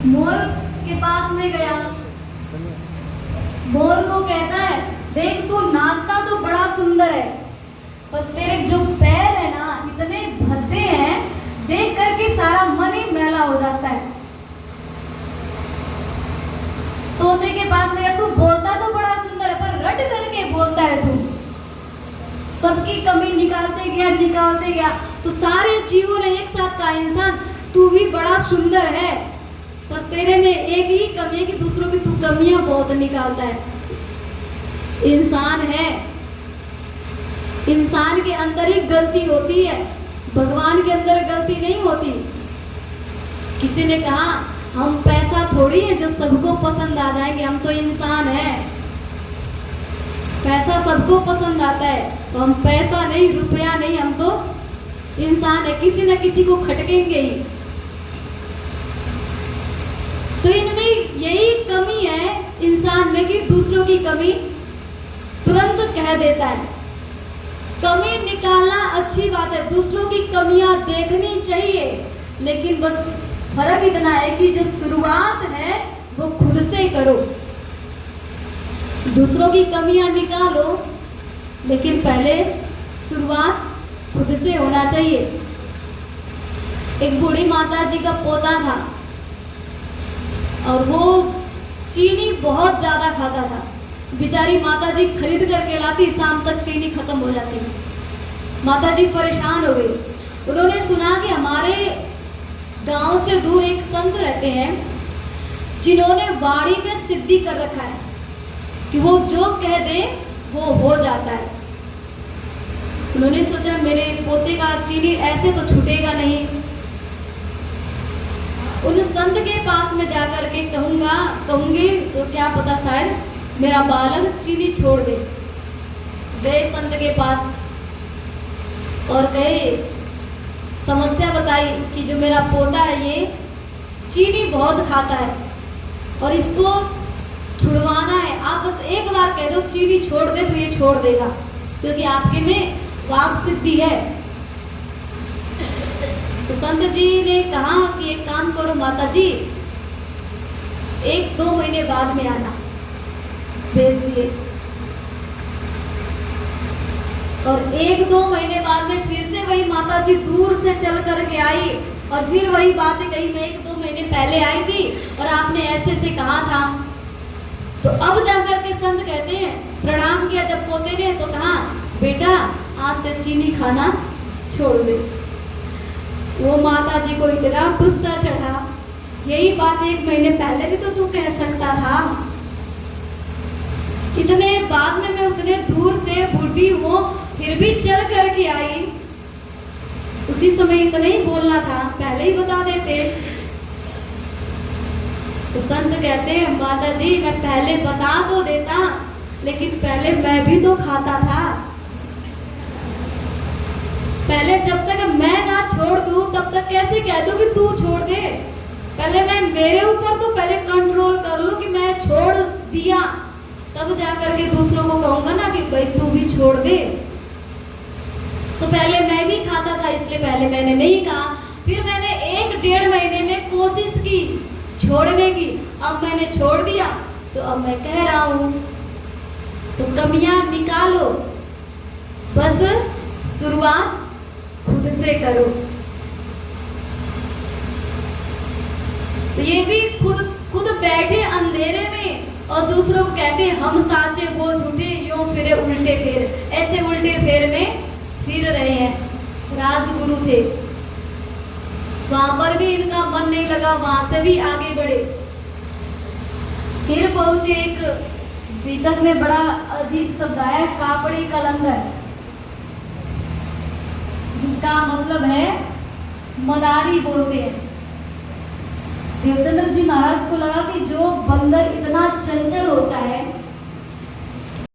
मोर के पास में गया। मोर को कहता है, देख तू नाचता तो बड़ा सुंदर है, पर तेरे जो पैर है ना इतने भद्दे हैं, देख करके सारा मन ही मैला हो जाता है। तोते के पास में गया, तू बोलता तो बड़ा सुंदर है, पर रट करके बोलता है तू। सबकी कमी निकालते गया तो सारे जीवों ने एक साथ कहा, इंसान तू भी बड़ा सुंदर है, पर तेरे में एक ही कमी है कि दूसरों की तू कमियां बहुत निकालता है। इंसान है, इंसान के अंदर ही गलती होती है, भगवान के अंदर गलती नहीं होती। किसी ने कहा, हम पैसा थोड़ी है जो सबको पसंद आ जाएंगे, हम तो इंसान हैं। पैसा सबको पसंद आता है, तो हम पैसा नहीं, रुपया नहीं, हम तो इंसान है, किसी न किसी को खटकेंगे ही। तो इनमें यही कमी है इंसान में कि दूसरों की कमी तुरंत कह देता है। कमी निकालना अच्छी बात है, दूसरों की कमियां देखनी चाहिए, लेकिन बस फर्क इतना है कि जो शुरुआत है वो खुद से करो। दूसरों की कमियां निकालो, लेकिन पहले शुरुआत खुद से होना चाहिए। एक बूढ़ी माता जी का पोता था और वो चीनी बहुत ज़्यादा खाता था। बेचारी माता जी खरीद करके लाती, शाम तक चीनी खत्म हो जाती। माता जी परेशान हो गई। उन्होंने सुना कि हमारे गांव से दूर एक संत रहते हैं जिन्होंने वाणी में सिद्धि कर रखा है कि वो जो कह दे वो हो जाता है। उन्होंने सोचा, मेरे पोते का चीनी ऐसे तो छूटेगा नहीं, उन संत के पास में जाकर के कहूंगी तो क्या पता शायद मेरा बालक चीनी छोड़ दे। गए संत के पास और कहे, समस्या बताई कि जो मेरा पोता है ये चीनी बहुत खाता है और इसको छुड़वाना है। आप बस एक बार कह दो चीनी छोड़ दे तो ये छोड़ देगा, क्योंकि आपके में वाक सिद्धि है। तो संत जी ने कहा कि एक काम करो माता जी, 1-2 महीने बाद में आना। भेज दिए और 1-2 महीने बाद में फिर से वही माता जी दूर से चल करके आई और फिर वही बातें कही, मैं 1-2 महीने पहले आई थी और आपने ऐसे से कहा था। तो अब जाकर के संत कहते हैं, प्रणाम किया जब पोते ने तो कहा, बेटा आज से चीनी खाना छोड़ दे। वो माता जी को इतना गुस्सा चढ़ा, यही बात 1 महीने पहले भी तो तू कह सकता था। इतने बाद में मैं उतने दूर से बूढ़ी हूँ फिर भी चल करके आई, उसी समय इतना ही बोलना था, पहले ही बता देते। तो संत कहते हैं, माता जी मैं पहले बता तो देता, लेकिन पहले मैं भी तो खाता था। पहले जब तक मैं ना छोड़ दूं तब तक कैसे कह दूं कि तू छोड़ दे। पहले मैं मेरे ऊपर तो पहले कंट्रोल कर लूं कि मैं छोड़ दिया, तब जाकर के दूसरों को कहूंगा ना कि भाई तू भी छोड़ दे। तो पहले मैं भी खाता था, इसलिए पहले मैंने नहीं कहा। फिर मैंने 1-1.5 महीने में कोशिश की छोड़ने की, अब मैंने छोड़ दिया तो अब मैं कह रहा हूं। तो कमियां निकालो, बस शुरुआत खुद से करो। तो ये भी खुद बैठे अंधेरे में और दूसरों को कहते हम साचे वो झूठे, यूं फिरे उल्टे फेर। ऐसे उल्टे फेर में फिर रहे हैं। राजगुरु थे, वहां पर भी इनका मन नहीं लगा, वहां से भी आगे बढ़े। फिर पहुंचे एक बीतल में बड़ा अजीब शब्द आया, कापड़ी कलंदर, जिसका मतलब है मदारी बोलते हैं। देवचंद्र जी महाराज को लगा कि जो बंदर इतना चंचल होता है